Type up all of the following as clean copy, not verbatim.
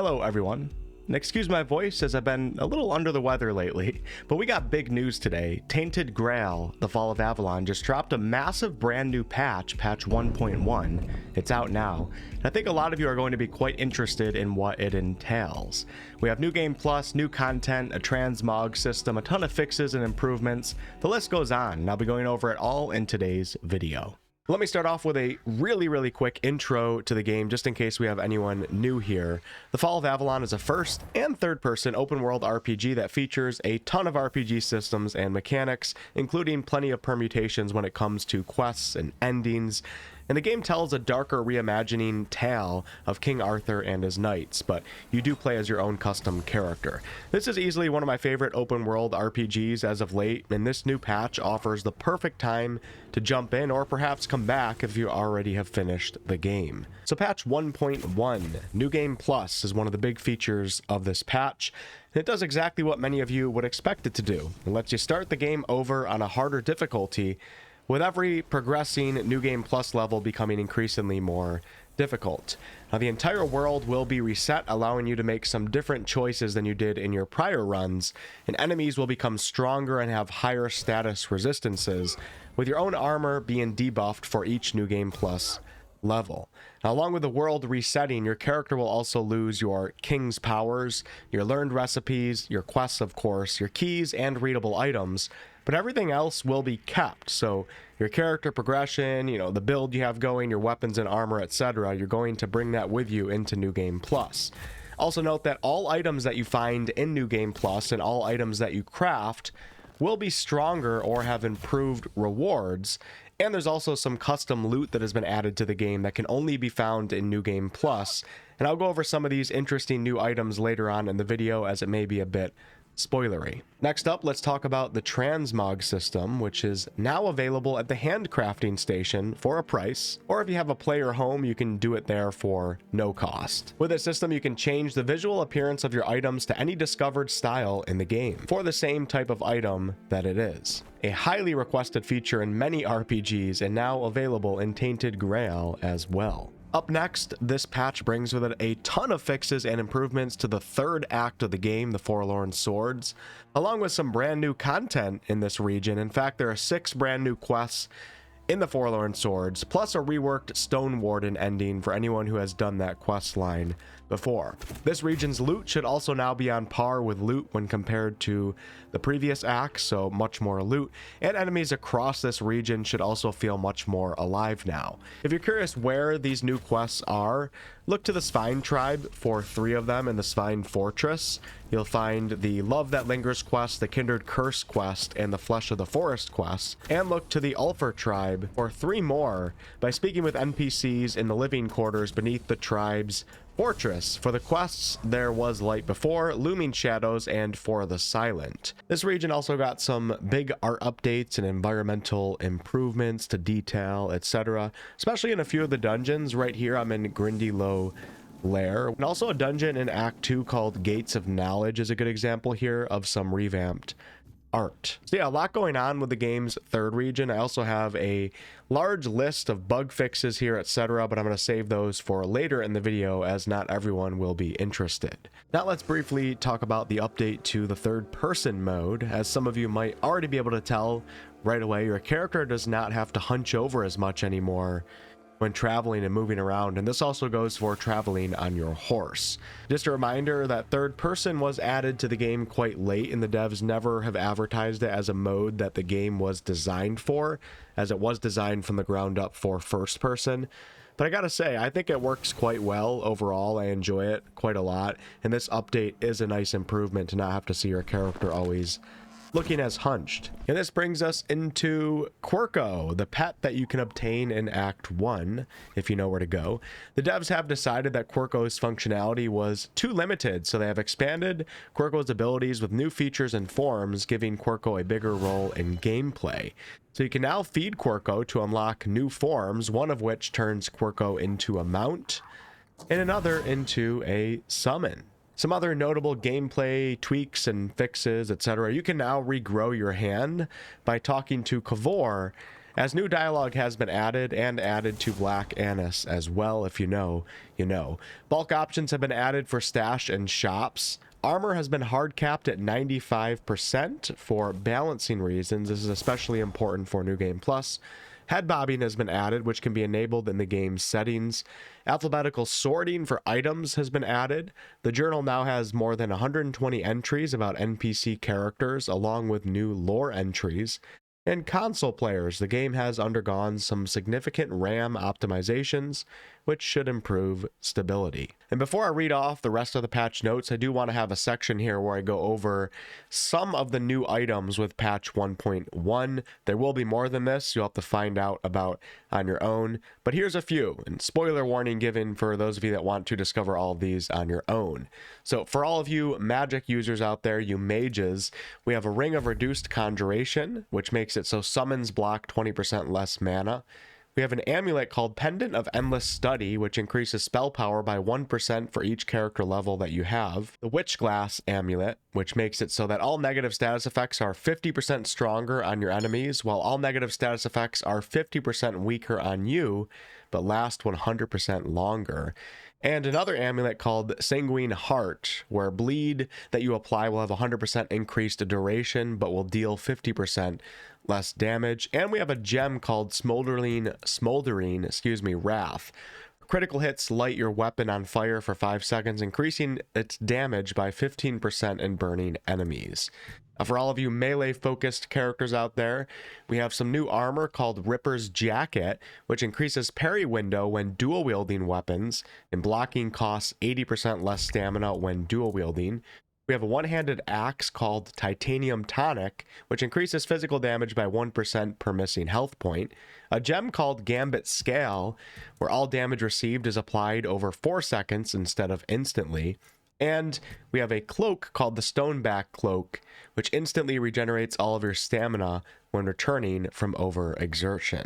Hello everyone, and excuse my voice as I've been a little under the weather lately, but we got big news today. Tainted Grail, the Fall of Avalon, just dropped a massive brand new patch 1.1. It's out now, and I think a lot of you are going to be quite interested in what it entails. We have new game plus, new content, a transmog system, a ton of fixes and improvements. The list goes on, and I'll be going over it all in today's video. Let me start off with a really quick intro to the game, just in case we have anyone new here. The Fall of Avalon is a first and third person open world RPG that features a ton of RPG systems and mechanics, including plenty of permutations when it comes to quests and endings. And the game tells a darker reimagining tale of King Arthur and his knights, but you do play as your own custom character. This is easily one of my favorite open world RPGs as of late, and this new patch offers the perfect time to jump in or perhaps come back if you already have finished the game. So patch 1.1, New Game Plus, is one of the big features of this patch. And it does exactly what many of you would expect it to do. It lets you start the game over on a harder difficulty, with every progressing New Game Plus level becoming increasingly more difficult. Now, the entire world will be reset, allowing you to make some different choices than you did in your prior runs, and enemies will become stronger and have higher status resistances, with your own armor being debuffed for each New Game Plus level. Now, along with the world resetting, your character will also lose your king's powers, your learned recipes, your quests, of course, your keys, and readable items, but everything else will be kept. So your character progression, the build you have going, your weapons and armor, etc., you're going to bring that with you into New Game Plus. Also note that all items that you find in New Game Plus and all items that you craft will be stronger or have improved rewards. And there's also some custom loot that has been added to the game that can only be found in New Game Plus. And I'll go over some of these interesting new items later on in the video, as it may be a bit spoilery. Next up, let's talk about the Transmog system, which is now available at the handcrafting station for a price, or if you have a player home, you can do it there for no cost. With this system, you can change the visual appearance of your items to any discovered style in the game for the same type of item that it is. A highly requested feature in many RPGs and now available in Tainted Grail as well. Up next, this patch brings with it a ton of fixes and improvements to the third act of the game, the Forlorn Swords, along with some brand new content in this region. In fact, there are 6 brand new quests in the Forlorn Swords, plus a reworked Stone Warden ending for anyone who has done that quest line before. This region's loot should also now be on par with loot when compared to the previous acts, so much more loot, and enemies across this region should also feel much more alive now. If you're curious where these new quests are, look to the Svine tribe for 3 of them in the Svine Fortress. You'll find the Love That Lingers quest, the Kindred Curse quest, and the Flesh of the Forest quest. And look to the Ulfer tribe for 3 more by speaking with NPCs in the living quarters beneath the tribe's fortress. For the quests, there was Light Before, Looming Shadows, and For the Silent. This region also got some big art updates and environmental improvements to detail, etc. Especially in a few of the dungeons. Right here, I'm in Grindylow Lair. And also a dungeon in Act 2 called Gates of Knowledge is a good example here of some revamped art. So yeah, a lot going on with the game's third region. I also have a large list of bug fixes here, etc., but I'm going to save those for later in the video as not everyone will be interested. Now let's briefly talk about the update to the third person mode. As some of you might already be able to tell right away, your character does not have to hunch over as much anymore when traveling and moving around, and this also goes for traveling on your horse. Just a reminder that third person was added to the game quite late, and the devs never have advertised it as a mode that the game was designed for, as it was designed from the ground up for first person. But I gotta say, I think it works quite well overall. I enjoy it quite a lot, and this update is a nice improvement to not have to see your character always looking as hunched. And this brings us into Quarko, the pet that you can obtain in Act 1 if you know where to go. The devs have decided that Quarko's functionality was too limited, so they have expanded Quarko's abilities with new features and forms, giving Quarko a bigger role in gameplay. So you can now feed Quarko to unlock new forms, one of which turns Quarko into a mount, and another into a summon. Some other notable gameplay tweaks and fixes, etc. You can now regrow your hand by talking to Kavor As new dialogue has been added and added to Black Annis as well, if you know, you know. Bulk options have been added for stash and shops. Armor has been hard capped at 95% for balancing reasons. This is especially important for New Game Plus. Head bobbing has been added, which can be enabled in the game's settings. Alphabetical sorting for items has been added. The journal now has more than 120 entries about NPC characters, along with new lore entries. And console players, the game has undergone some significant RAM optimizations, which should improve stability. And before I read off the rest of the patch notes, I do want to have a section here where I go over some of the new items with patch 1.1. There will be more than this, you'll have to find out about on your own, but here's a few, and spoiler warning given for those of you that want to discover all of these on your own. So for all of you magic users out there, you mages, we have a Ring of Reduced Conjuration, which makes it so summons block 20% less mana. We have an amulet called Pendant of Endless Study, which increases spell power by 1% for each character level that you have. The Witch Glass amulet, which makes it so that all negative status effects are 50% stronger on your enemies, while all negative status effects are 50% weaker on you, but last 100% longer. And another amulet called Sanguine Heart, where bleed that you apply will have 100% increased duration, but will deal 50% less damage. And we have a gem called Smoldering Wrath. Critical hits light your weapon on fire for 5 seconds, increasing its damage by 15% and burning enemies. For all of you melee-focused characters out there, we have some new armor called Ripper's Jacket, which increases parry window when dual-wielding weapons, and blocking costs 80% less stamina when dual-wielding. We have a one-handed axe called Titanium Tonic, which increases physical damage by 1% per missing health point. A gem called Gambit Scale, where all damage received is applied over 4 seconds instead of instantly. And we have a cloak called the Stoneback Cloak, which instantly regenerates all of your stamina when returning from overexertion.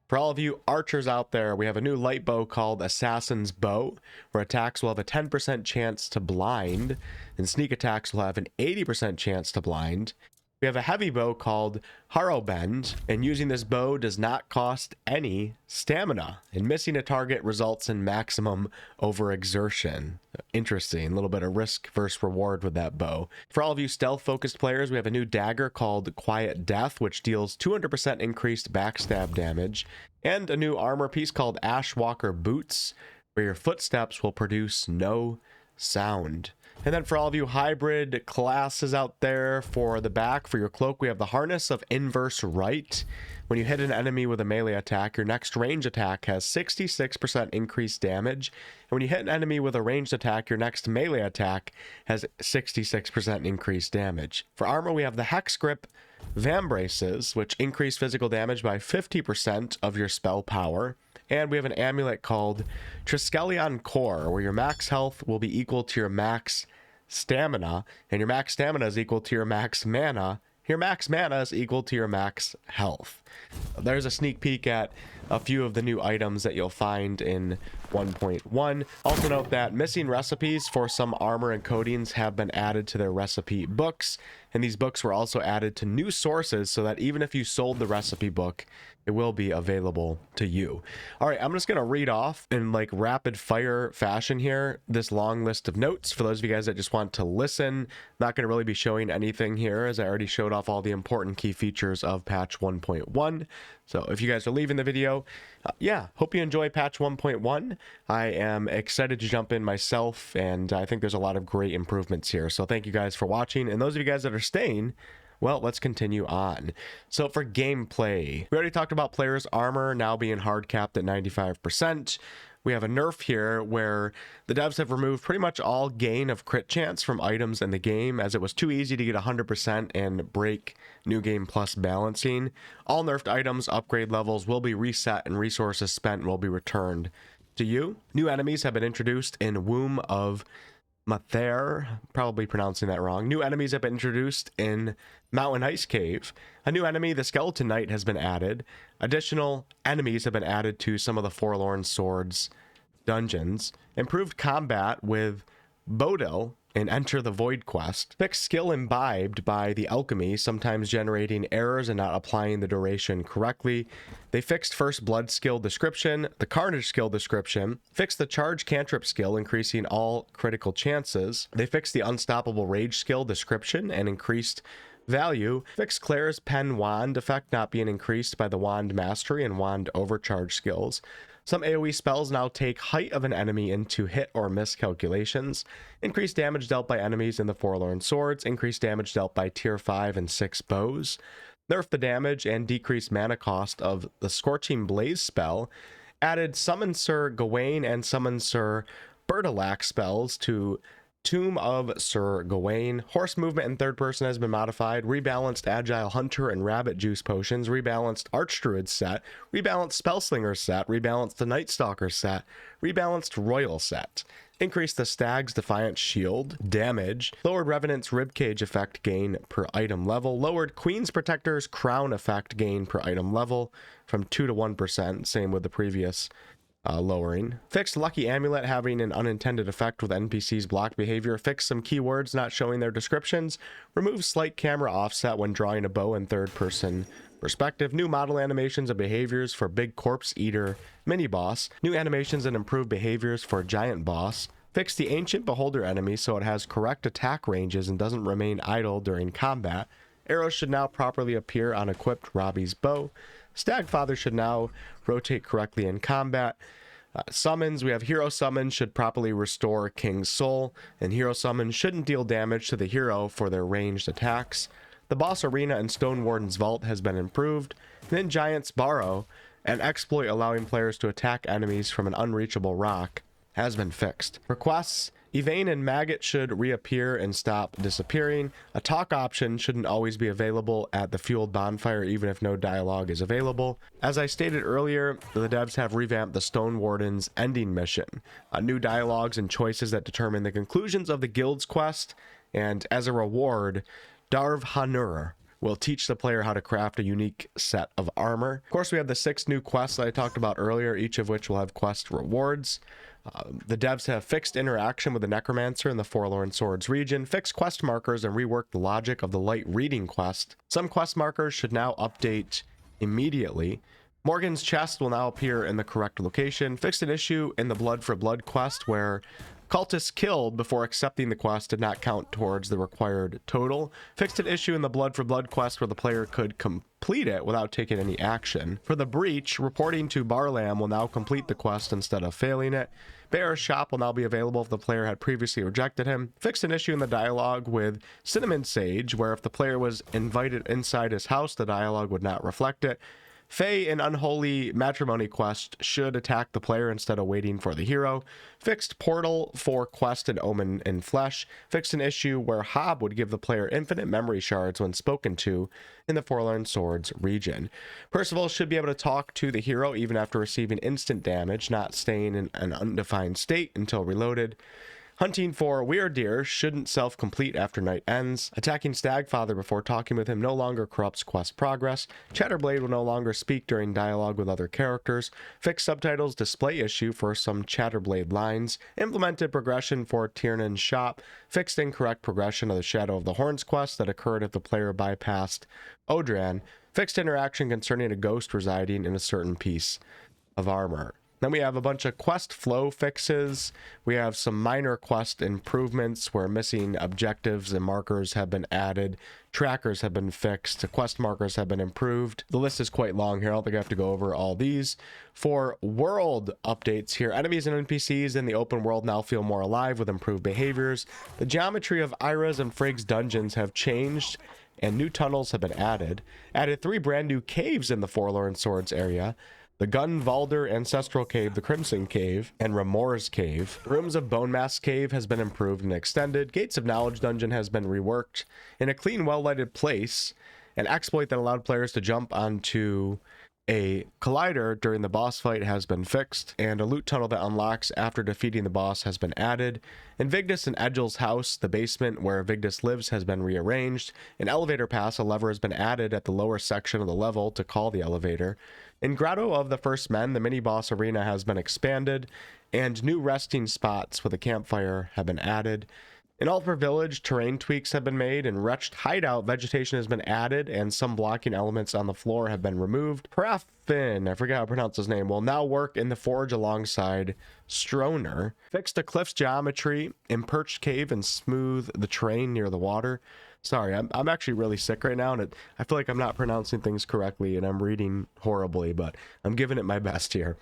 For all of you archers out there, we have a new light bow called Assassin's Bow, where attacks will have a 10% chance to blind, and sneak attacks will have an 80% chance to blind. We have a heavy bow called Harrowbend, and using this bow does not cost any stamina, and missing a target results in maximum overexertion. Interesting, a little bit of risk versus reward with that bow. For all of you stealth-focused players, we have a new dagger called Quiet Death, which deals 200% increased backstab damage, and a new armor piece called Ashwalker Boots, where your footsteps will produce no sound. And then for all of you hybrid classes out there, for the back, for your cloak, we have the Harness of Inverse Right. When you hit an enemy with a melee attack, your next range attack has 66% increased damage. And when you hit an enemy with a ranged attack, your next melee attack has 66% increased damage. For armor, we have the Hex Grip Vambraces, which increase physical damage by 50% of your spell power. And we have an amulet called Triskelion Core, where your max health will be equal to your max stamina, and your max stamina is equal to your max mana. Your max mana is equal to your max health. There's a sneak peek at a few of the new items that you'll find in 1.1. Also note that missing recipes for some armor and coatings have been added to their recipe books, and these books were also added to new sources so that even if you sold the recipe book, it will be available to you. All right, I'm just going to read off in like rapid fire fashion here this long list of notes for those of you guys that just want to listen. Not going to really be showing anything here as I already showed off all the important key features of patch 1.1. So if you guys are leaving the video, yeah, hope you enjoy patch 1.1. I am excited to jump in myself, and I think there's a lot of great improvements here. So thank you guys for watching, and those of you guys that are staying, well, let's continue on. So for gameplay, we already talked about players' armor now being hard capped at 95%. We have a nerf here where the devs have removed pretty much all gain of crit chance from items in the game, as it was too easy to get 100% and break New Game Plus balancing. All nerfed items, upgrade levels will be reset, and resources spent will be returned to you. New enemies have been introduced in Womb of Mather, probably pronouncing that wrong. New enemies have been introduced in Mountain Ice Cave. A new enemy, the Skeleton Knight, has been added. Additional enemies have been added to some of the Forlorn Swords dungeons. Improved combat with Bodil and Enter the Void quest. Fixed skill imbibed by the alchemy, sometimes generating errors and not applying the duration correctly. They fixed First Blood skill description, the Carnage skill description, fixed the Charge Cantrip skill, increasing all critical chances. They fixed the Unstoppable Rage skill description and increased value. Fixed Claire's Pen Wand effect not being increased by the Wand Mastery and Wand Overcharge skills. Some AoE spells now take height of an enemy into hit or miss calculations. Increased damage dealt by enemies in the Forlorn Swords. Increased damage dealt by tier 5 and 6 bows. Nerf the damage and decreased mana cost of the Scorching Blaze spell. Added Summon Sir Gawain and Summon Sir Bertilac spells to Tomb of Sir Gawain. Horse movement in third person has been modified. Rebalanced Agile Hunter and Rabbit Juice potions. Rebalanced Archdruid set. Rebalanced Spellslinger set. Rebalanced the Night Stalker set. Rebalanced Royal set. Increased the Stag's Defiant Shield damage. Lowered Revenant's Ribcage effect gain per item level. Lowered Queen's Protector's Crown effect gain per item level from 2 to 1%. Same with the previous lowering. Fixed Lucky Amulet having an unintended effect with NPCs' blocked behavior. Fixed some keywords not showing their descriptions. Remove slight camera offset when drawing a bow in third person perspective. New model animations and behaviors for Big Corpse Eater mini boss. New animations and improved behaviors for Giant Boss. Fixed the Ancient Beholder enemy so it has correct attack ranges and doesn't remain idle during combat. Arrows should now properly appear on equipped Robbie's bow. Stagfather should now rotate correctly in combat. Summons, we have Hero Summon should properly restore King's Soul, and Hero Summon shouldn't deal damage to the hero for their ranged attacks. The Boss Arena and Stone Warden's Vault has been improved. Then Giant's Borrow, an exploit allowing players to attack enemies from an unreachable rock, has been fixed. Requests, Yvain and Maggot should reappear and stop disappearing. A talk option shouldn't always be available at the Fueled Bonfire even if no dialogue is available. As I stated earlier, the devs have revamped the Stone Warden's ending mission. New dialogues and choices that determine the conclusions of the guild's quest, and as a reward, Darv Hanur will teach the player how to craft a unique set of armor. Of course, we have the 6 new quests that I talked about earlier, each of which will have quest rewards. The devs have fixed interaction with the Necromancer in the Forlorn Swords region, fixed quest markers, and reworked the logic of the light reading quest. Some quest markers should now update immediately. Morgan's chest will now appear in the correct location. Fixed an issue in the Blood for Blood quest where cultists killed before accepting the quest did not count towards the required total. Fixed an issue in the Blood for Blood quest where the player could complete it without taking any action. For the Breach, reporting to Barlam will now complete the quest instead of failing it. Bear's Shop will now be available if the player had previously rejected him. Fixed an issue in the dialogue with Cinnamon Sage where if the player was invited inside his house, the dialogue would not reflect it. Fae in Unholy Matrimony quest should attack the player instead of waiting for the hero. Fixed Portal for Quest and Omen in Flesh. Fixed an issue where Hob would give the player infinite memory shards when spoken to in the Forlorn Swords region. Percival should be able to talk to the hero even after receiving instant damage, not staying in an undefined state until reloaded. Hunting for Weird Deer shouldn't self-complete after night ends. Attacking Stagfather before talking with him no longer corrupts quest progress. Chatterblade will no longer speak during dialogue with other characters. Fixed subtitles display issue for some Chatterblade lines. Implemented progression for Tiernan's Shop. Fixed incorrect progression of the Shadow of the Horns quest that occurred if the player bypassed Odran. Fixed interaction concerning a ghost residing in a certain piece of armor. Then we have a bunch of quest flow fixes. We have some minor quest improvements where missing objectives and markers have been added. Trackers have been fixed. Quest markers have been improved. The list is quite long here. I don't think I have to go over all these. For world updates here, enemies and NPCs in the open world now feel more alive with improved behaviors. The geometry of Ira's and Frigg's dungeons have changed and new tunnels have been added. Added 3 brand new caves in the Forlorn Swords area. The Gunvalder Ancestral Cave, the Crimson Cave, and Ramor's Cave. The Rooms of Bone Mask Cave has been improved and extended. Gates of Knowledge Dungeon has been reworked. In a clean, well-lighted place, an exploit that allowed players to jump onto a collider during the boss fight has been fixed, and a loot tunnel that unlocks after defeating the boss has been added. In Vigdis and Edgel's house, the basement where Vigdis lives has been rearranged. An elevator pass, a lever has been added at the lower section of the level to call the elevator. In Grotto of the First Men, the mini-boss arena has been expanded, and new resting spots with a campfire have been added. In Ultra Village, terrain tweaks have been made. In Wretched Hideout, vegetation has been added and some blocking elements on the floor have been removed. Paraffin, I forget how to pronounce his name, will now work in the forge alongside Stroner. Fixed the cliff's geometry in Perched Cave and smooth the terrain near the water. Sorry, I'm actually really sick right now, and I feel like I'm not pronouncing things correctly and I'm reading horribly, but I'm giving it my best here.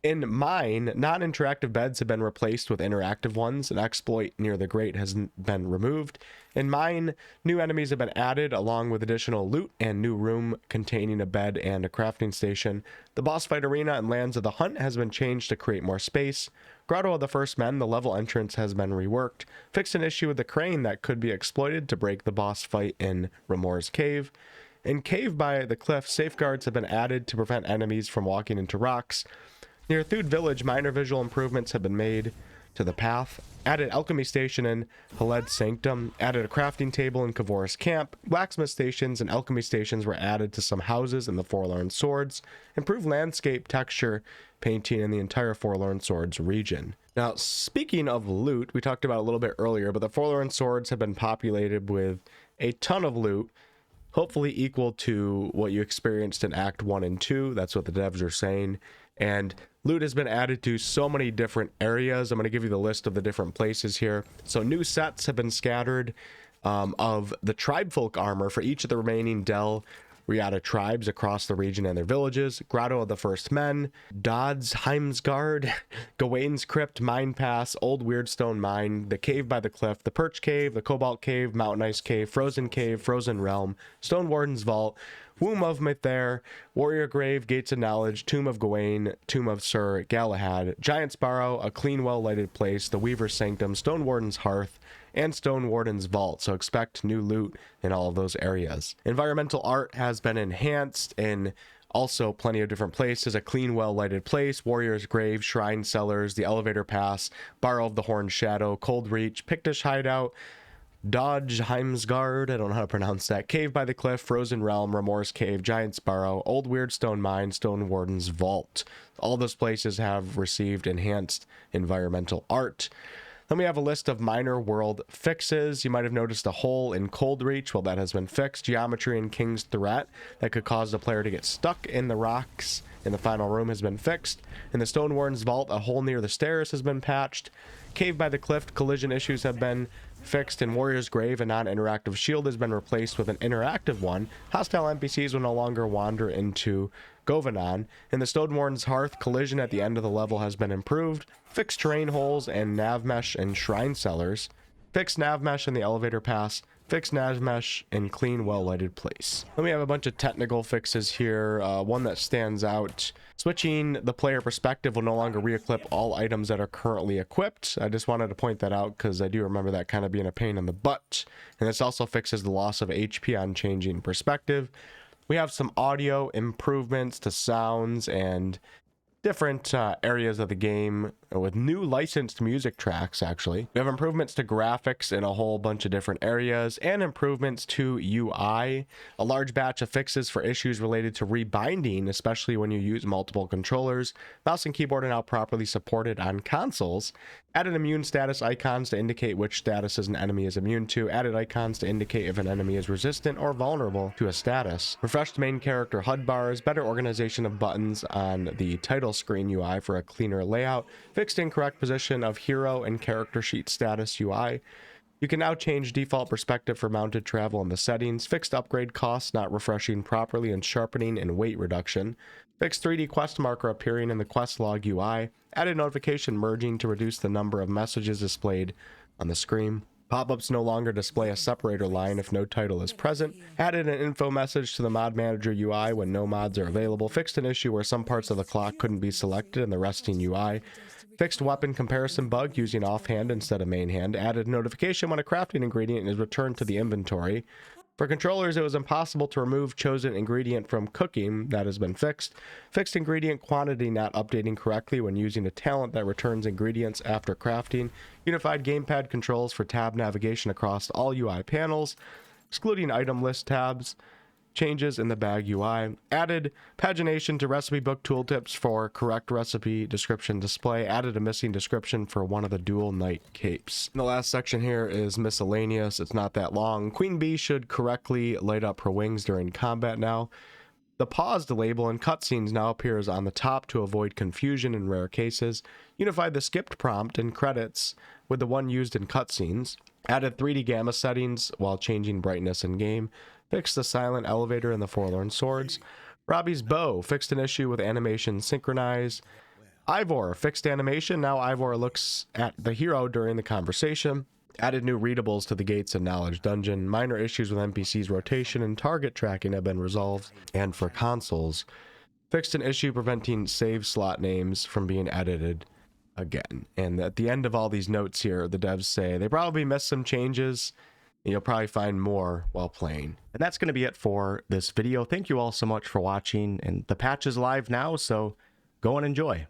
In Mine, non-interactive beds have been replaced with interactive ones. An exploit near the grate has been removed. In Mine, new enemies have been added along with additional loot and new room containing a bed and a crafting station. The boss fight arena and Lands of the Hunt has been changed to create more space. Grotto of the First Men, the level entrance has been reworked. Fixed an issue with the crane that could be exploited to break the boss fight in Ramor's Cave. In Cave by the Cliff, safeguards have been added to prevent enemies from walking into rocks. Near Thud Village, minor visual improvements have been made to the path. Added alchemy station in Haled Sanctum. Added a crafting table in Kavoris Camp. Blacksmith stations and alchemy stations were added to some houses in the Forlorn Swords. Improved landscape texture painting in the entire Forlorn Swords region. Now, speaking of loot, we talked about it a little bit earlier, but the Forlorn Swords have been populated with a ton of loot, hopefully equal to what you experienced in Act 1 and 2. That's what the devs are saying. And loot has been added to so many different areas. I'm going to give you the list of the different places here. So new sets have been scattered of the tribefolk armor for each of the remaining Del Riata tribes across the region and their villages. Grotto of the First Men, Dodds Heimsgard, Gawain's Crypt, Mine Pass, Old Weirdstone Mine, the Cave by the Cliff, the Perch Cave, the Cobalt Cave, Mountain Ice Cave, Frozen Realm, Stone Warden's Vault, Womb of Mythair, Warrior Grave, Gates of Knowledge, Tomb of Gawain, Tomb of Sir Galahad, Giant's Barrow, A Clean Well-Lighted Place, the Weaver's Sanctum, Stone Warden's Hearth, and Stone Warden's Vault, so expect new loot in all of those areas. Environmental art has been enhanced in also plenty of different places. A Clean Well-Lighted Place, Warrior's Grave, Shrine Cellars, the Elevator Pass, Barrow of the Horned Shadow, Cold Reach, Pictish Hideout, Dodge Heimsgard, I don't know how to pronounce that, Cave by the Cliff, Frozen Realm, Ramor's Cave, Giant's Barrow, Old Weirdstone Mine, Stone Warden's Vault. All those places have received enhanced environmental art. Then we have a list of minor world fixes. You might have noticed a hole in Cold Reach. Well, that has been fixed. Geometry in King's Threat that could cause the player to get stuck in the rocks in the final room has been fixed. In the Stone Warden's Vault, a hole near the stairs has been patched. Cave by the Cliff, collision issues have been fixed. In Warrior's Grave, a non-interactive shield has been replaced with an interactive one. Hostile NPCs will no longer wander into Govanon. In the Stone Warden's Hearth, collision at the end of the level has been improved. Fixed terrain holes and nav mesh and shrine cellars. Fixed nav mesh in the elevator pass. Fixed nav mesh in Clean Well-Lighted Place. Then we have a bunch of technical fixes here. One that stands out. Switching the player perspective will no longer re-equip all items that are currently equipped. I just wanted to point that out because I do remember that kind of being a pain in the butt. And this also fixes the loss of HP on changing perspective. We have some audio improvements to sounds and different areas of the game with new licensed music tracks, actually. We have improvements to graphics in a whole bunch of different areas and improvements to UI. A large batch of fixes for issues related to rebinding, especially when you use multiple controllers. Mouse and keyboard are now properly supported on consoles. Added immune status icons to indicate which statuses an enemy is immune to. Added icons to indicate if an enemy is resistant or vulnerable to a status. Refreshed main character HUD bars. Better organization of buttons on the title screen UI for a cleaner layout. Fixed incorrect position of hero and character sheet status UI. You can now change default perspective for mounted travel in the settings. Fixed upgrade costs not refreshing properly and sharpening and weight reduction. Fixed 3D quest marker appearing in the quest log UI. Added notification merging to reduce the number of messages displayed on the screen. Pop-ups no longer display a separator line if no title is present. Added an info message to the mod manager UI when no mods are available. Fixed an issue where some parts of the clock couldn't be selected in the resting UI. Fixed weapon comparison bug using offhand instead of main hand. Added notification when a crafting ingredient is returned to the inventory. For controllers, it was impossible to remove chosen ingredient from cooking. That has been fixed. Fixed ingredient quantity not updating correctly when using a talent that returns ingredients after crafting. Unified gamepad controls for tab navigation across all UI panels, excluding item list tabs. changes in the bag UI, added pagination to recipe book tooltips for correct recipe description display, added a missing description for one of the dual knight capes. And the last section here is miscellaneous. It's not that long. Queen Bee should correctly light up her wings during combat now. The paused label in cutscenes now appears on the top to avoid confusion in rare cases. Unified the skipped prompt in credits with the one used in cutscenes. Added 3D gamma settings while changing brightness in game. Fixed the silent elevator in the Forlorn Swords. Robbie's bow fixed an issue with animation synchronize. Ivor fixed animation. Now Ivor looks at the hero during the conversation. Added new readables to the Gates and Knowledge Dungeon. Minor issues with NPC's rotation and target tracking have been resolved. And for consoles, fixed an issue preventing save slot names from being edited again. And at the end of all these notes here, the devs say they probably missed some changes. And you'll probably find more while playing. And that's going to be it for this video. Thank you all so much for watching. And the patch is live now, so go and enjoy.